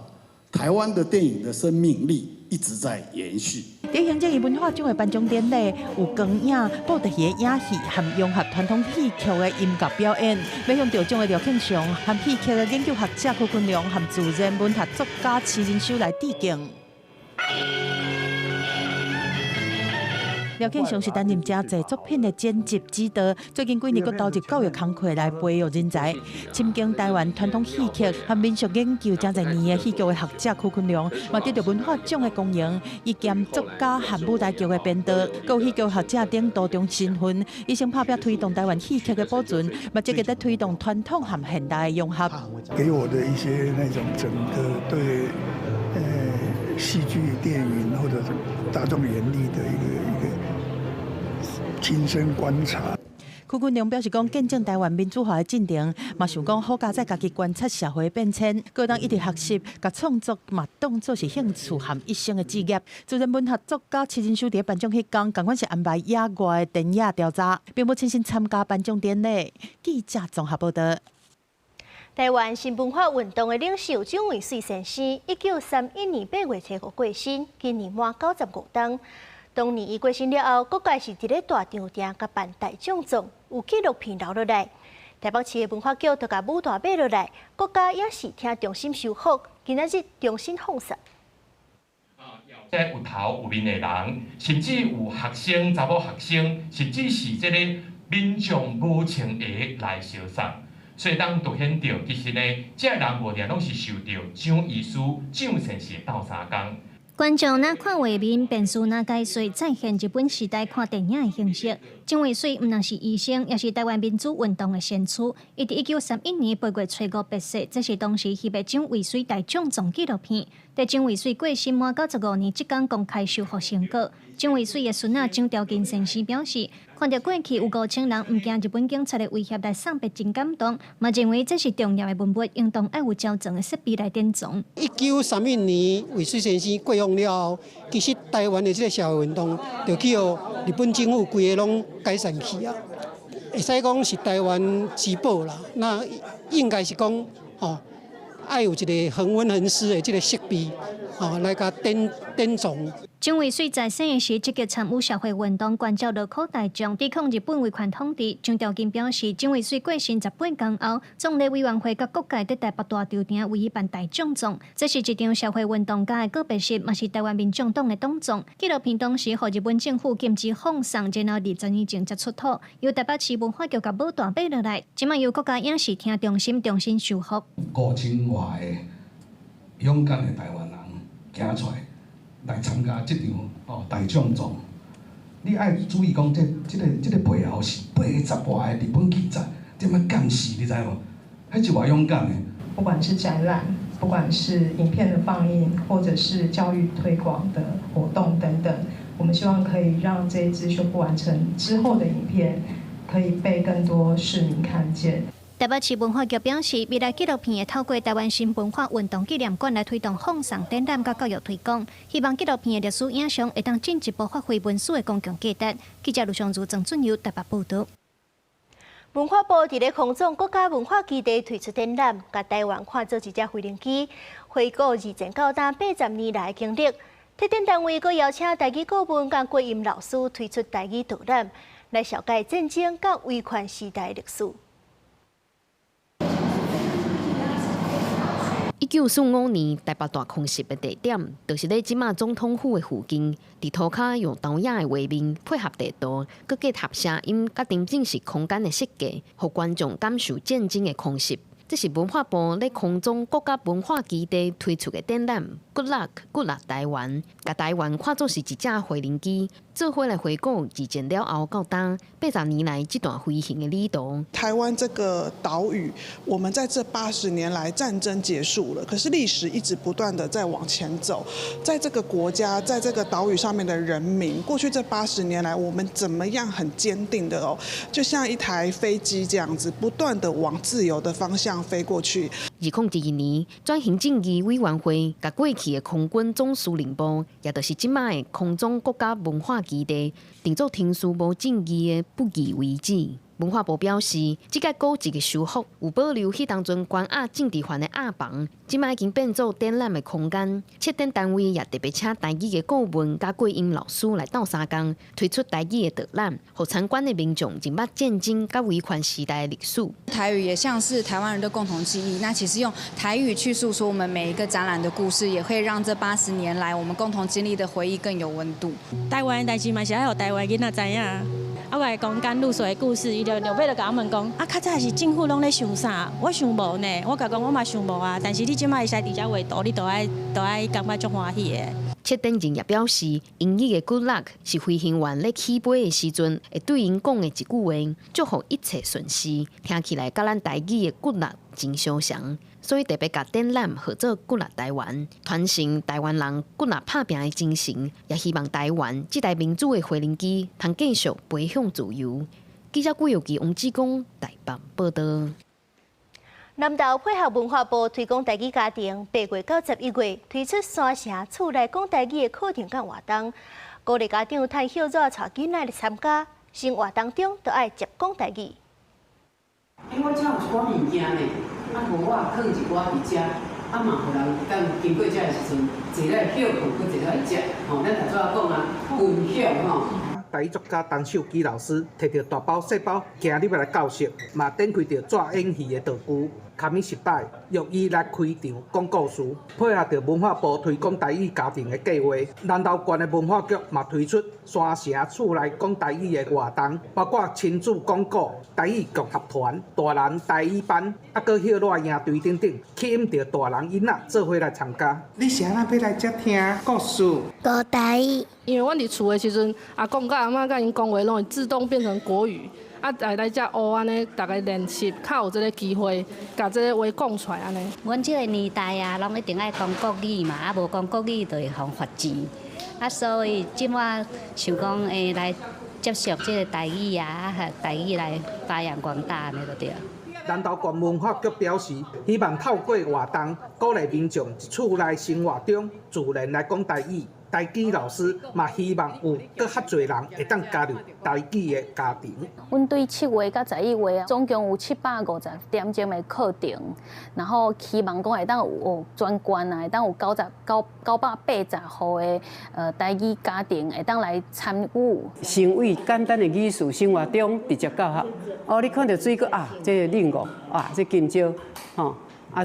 台湾的电影的生命力一直在延续。在行政院文化奖的颁奖典礼，有光影、布袋戏的影戏和融合传统戏剧的音乐表演。要向得奖的廖庆祥、和戏剧的研究学者曲坤良、和自然文学作家徐仁修来致敬。廖庆祥是担任这侪作品的剪辑指导，最近几年佫投入教育工课来培育人才。深耕台湾传统戏剧和民俗研究正侪年的戏剧的学者邱坤良，嘛得到文化奖的公认，伊兼作家和舞台剧的编导，有戏剧学者等多种身份，伊先拍拼推动台湾戏剧的保存，嘛积极在推动传统和现代的融合。给我的一些那种整个对戏剧、电影或者是大众眼力的一个亲身观察。邱坤良表示讲，见证台湾民主化的进程，嘛想讲好加在家己观察社会变迁，个人一直学习，甲创作嘛当作是兴趣和一生的职业。主任文学作家齐仁修伫颁奖迄天，同款是安排野外的田野调查，并无亲身参加颁奖典礼。记者综合报道。台湾新文化运动的领袖蒋渭水先生，1931年8月7日过身，今年满95冬。当年伊过身了后，国家是伫咧大场顶甲办大奖状，有纪录片留落来。台北市的文化局就甲舞台买落来，国家也是听重新修复，今仔日重新放送。即有头有面的人，甚至有学生、查某学生，甚至是即个民众无穿鞋来烧送。所以，当凸显到其实呢，这人无定拢是受到蒋医师、蒋先生斗相共。观众若看画面，便是若解说再现日本时代看电影的形式。蒋渭水毋但是医生，也是台湾民主运动的先驱。伊伫1931年8月7日病逝，这是当时翕的蒋渭水大奖状纪录片。在蒋渭水过身满95年，即天公开修复成果。蒋渭水的孙仔蒋兆金先生表示，看到过去有5000人毋惊日本警察的威胁来送别，真感动，嘛认为这是重要的文物，应当爱有较全的设备来典藏。1931年渭水先生过往了后，其实台湾的这个社会运动就去予日本政府规个拢解散去啊，会使讲是台湾之宝啦。那应该是讲爱有一个恒温恒湿的这个设备，来甲典藏。蒋渭水在生的时积极参与社会运动，关照劳苦大众，抵抗日本威权统治。张兆金表示，蒋渭水过身18天后，总理委员会甲各界在台北大场顶为伊办大奖状，这是一场社会运动家的告别式，嘛是台湾民众党的党章。纪录片当时，互日本政府禁止放送，然后20年前才出土，由台北市文化局甲舞台买落来，今麦由国家影视厅重新修复。5000外的勇敢的台湾人行出来参加这场大奖状，你爱注意讲，这个背后是80外的日本警察，点样干死，你知无？迄是偌勇敢的。不管是展览，不管是影片的放映，或者是教育推广的活动等等，我们希望可以让这一支修复完成之后的影片，可以被更多市民看见。台北市文化局表示，未来纪录片会透过台湾新文化运动纪念馆来推动放送展览甲教育推广，希望纪录片的历史影像会当进一步发挥文史的公共价值。记者卢尚如、郑俊佑台北报道。文化部伫咧空中国家文化基地推出展览，甲台湾看做一只飞行机，回顾2009到80年来的经历。特展单位阁邀请台语顾问甲国音老师推出台语导览，来了解战争甲威权时代历史。1945年台北大空袭的地点，就是咧即马总统府的附近。地图卡用导演的画面配合地图，佮结合声音，甲沉浸式空间的设计，互观众感受战争的空袭。这是文化部咧空中国家文化基地推出的展览 ，Good Luck 台湾，甲台湾看作是一只飞行机，做伙来回顾二战了后到当80年来这段飞行的旅途。台湾这个岛屿，我们在这80年来战争结束了，可是历史一直不断的在往前走。在这个国家，在这个岛屿上面的人民，过去这80年来，我们怎么样很坚定的就像一台飞机这样子，不断的往自由的方向飞过去。2012年，转型正义委员会甲过去的空军总司令部，也就是即卖的空中国家文化基地，定做停书无正义的不义遗址。文化部表示，这个古迹的修复有保留迄当阵关押政治犯的押房，即摆已经变做展览的空间。策展单位也特别请台语的顾问甲贵音老师来斗相共，推出台语的导览，互参观的民众尽捌见证甲维权时代的历史。台语也像是台湾人的共同记忆，那其实用台语去诉说我们每一个展览的故事，也会让这80年来我们共同经历的回忆更有温度。台湾的代志嘛是要互台湾囡仔知影。我来讲甘露水的故事，伊就后尾就甲我们讲，啊，较早是政府拢咧想啥，我想无呢，我甲讲我嘛想无啊，但是你即摆会使伫遮画图，你都爱感觉足欢喜的。策展人也表示，英语的 Good luck 是飞行员咧起飞的时阵会对因讲的一句话，祝福一切顺遂，听起来甲咱台语的 Good luck 真相像。所以特别甲展览号做 Good luck 台湾，传承台湾人 Good luck 打拼的精神，也希望台湾这台民主的回轮机，通继续飞向自由。记者顾佑基、王志光台北报道。南投配合文化部推广台语家庭，8月到11月推出三城厝内讲台语的课程甲活动，鼓励家长趁休热带囡仔来参加，生活当中都爱接讲台语。因为我遮有一寡物件呢，互我放一寡伫遮，嘛互人当经过遮的时阵，坐来休困，搁坐来食。咱头先讲啊，分享吼。台语作家陈秀基老师摕着大包小包，今日要来教室，嘛展开着纸演戏的道具。卡米时代用伊来开场讲故事，配合着文化部推广台语家庭的计划，南投县的文化局嘛推出三城厝内讲台语的活动，包括亲子讲古、台语剧合团、大人台语班，搁歇热营队等等，吸引着大人囡仔做伙来参加。你是安怎要来遮听故事？讲台语，因为阮伫厝的时阵，阿公甲阿嬷甲因讲话，拢会自动变成国语。来遮学安尼，大家练习，较有这个机会，甲这个话讲出来安尼。阮这个年代啊，拢一定爱讲国语嘛，无讲国语就会互罚钱。所以即摆想讲来接受这个台语啊，台语来发扬光大安尼就对。南投县文化局表示，希望透过活动，鼓励民众伫厝内生活中自然来讲台语。台语老师嘛希望有搁较侪人会当加入台语的家庭。阮对7月到11月总共有750点钟的课程，然后希望讲会当有专关啊，会当有980户的台语家庭会当来参与。成为简单的语词，生活中直接教学。哦，你看到水果啊，这个令果啊，这金蕉，吼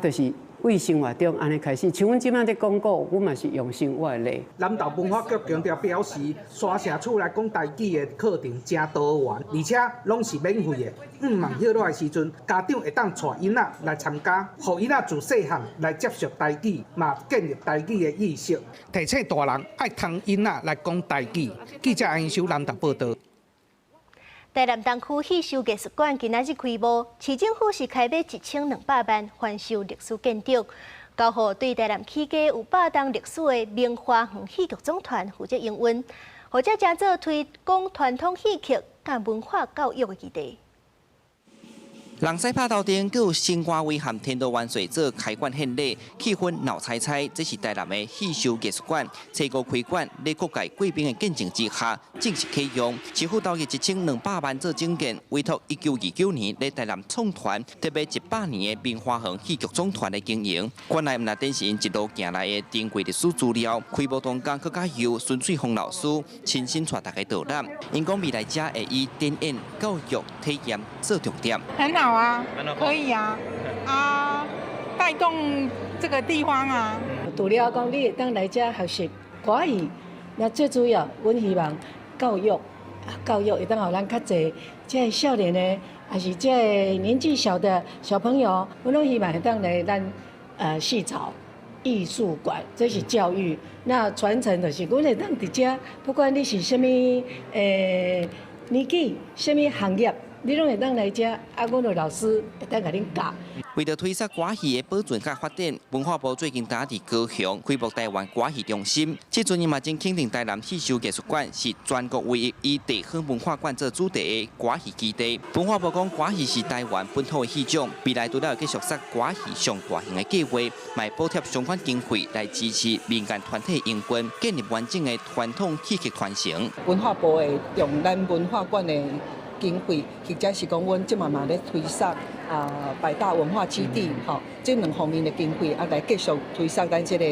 就是。为生活中安尼开始，像阮即摆在广告，阮嘛是用生活的例。南投文化局强调表示，三城厝内讲台语的课程真多元，而且拢是免费的。忙休热的时阵，家长会当带囡仔来参加，互囡仔自细汉来接受台语，嘛建立台语的意识。提醒大人爱通囡仔来讲台语。记者安修南投报道。台南东区戏修艺术馆今仔日开幕，市政府是开卖1200万翻修历史建筑，交予对台南起家有8档历史的明华园戏剧总团负责营运，或者正做推广传统戏剧甲文化教育的基地。人西拍头顶，佮有新歌威含天都万岁做开馆献礼，气氛闹彩彩。这是台南的戏修艺术馆，初五开馆，在各界贵宾的见证之下，正式启用。市府投入1200万做整建，委托1929年在台南创团，特别100年的明华园戏剧总团来经营。馆内唔但展示因一路行来的珍贵历史资料，开幕当天，佮加由孙翠凤老师亲身带大家导览。因讲未来者会以展演、教育、体验做重点。好啊，可以啊，带动这个地方啊。除了讲你会当来遮学习华语，那最主要，阮希望教育会当互咱较侪这少年的，还是这年纪小的小朋友，阮拢希望会当来咱戏草艺术馆，这是教育。那传承就是阮会当伫遮，不管你是什么年纪、什么行业。你拢会当来遮，阮的老师会当甲恁教。为了推动歌戏的保存甲发展，文化部最近打伫高雄开幕台湾歌戏中心。这阵伊嘛正肯定台南戏修艺术馆是全国唯一以地方文化馆做主题的歌戏基地。文化部讲，歌戏是台湾本土的戏种，未来除了会继续设歌戏上大型的计划，卖补贴相关经费来支持民间团体营运，建立完整的传统戏剧传承。文化部会用咱文化馆的经费，或者是讲阮即嘛咧推送百大文化基地，这两方面的经费来继续推送咱这个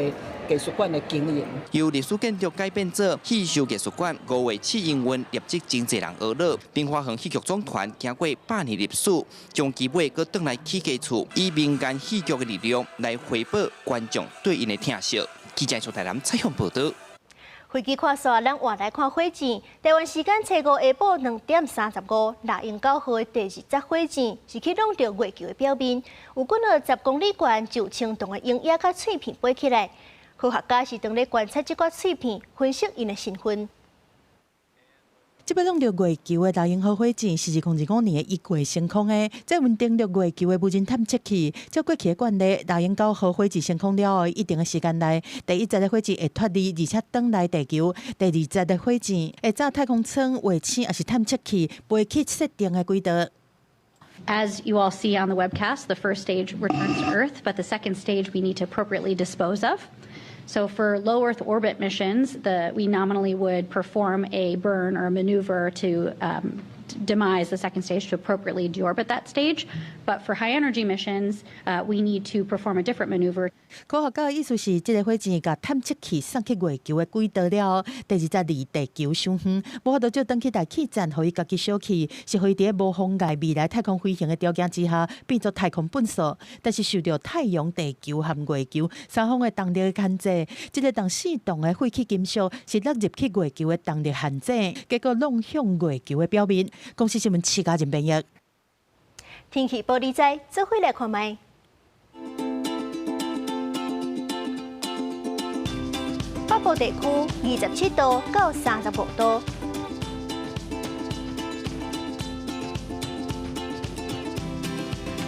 艺术馆的经营。由历史建筑改变做戏剧艺术馆，5月起营运，立即真侪人娱乐。滨华园戏剧总团经过8年历史，将基尾搁转来起家厝，以民间戏剧的力量来回报观众对因的疼惜。记者从台南采访报道。飞机看煞，咱换来看火箭。台湾时间初5下晡2点35，猎鹰9号的第20火箭是去弄到月球的表面，有几了10公里远就青铜的鹰眼甲碎片飞起来。科学家是当咧观察这块碎片，分析因的身份。这要弄到月球的猎鹰号火箭是2005年1月升空的，在稳定了月球的无人探测器，照过去的惯例，猎鹰9号火箭升空了后，一定的时间内，第1节的火箭会脱离，而且转来地球；第2节的火箭会照太空舱、卫星也是探测器飞去设定的轨道。As you all see on the webcast, the first stage returns to Earth, but the second stage we need to appropriately dispose of. So for low Earth orbit missions, we nominally would perform a burn or a maneuver to demise the second stage to appropriately deorbit that stage. But for high energy missions, we need to perform a different maneuver. 科学家的意思是，这个火箭甲探测器送去月球的轨道了后，第2节离地球伤远，无法度就转去大气层，互伊家己小气，是互伊伫无妨碍未来太空飞行的条件之下，变作太空本素。但是受到太阳、地球和月球三方的动力限制，这个当4动的废弃金属是落入去月球的动力限制，结果弄向月球的表面。公司新闻7家人编译。天气报你知，做伙来看卖。北部地区27度到35度，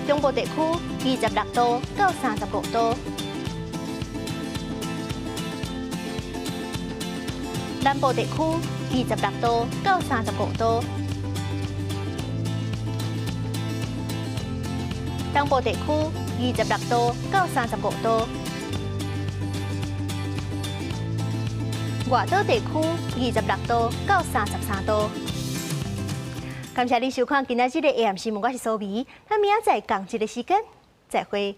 中部地区26度到35度，南部地区26度到35度，东部地区26度到35度。外岛地区26度到33度。感谢你收看今仔日的 AM 新闻，我是苏眉，咱明仔载同一个时间再会。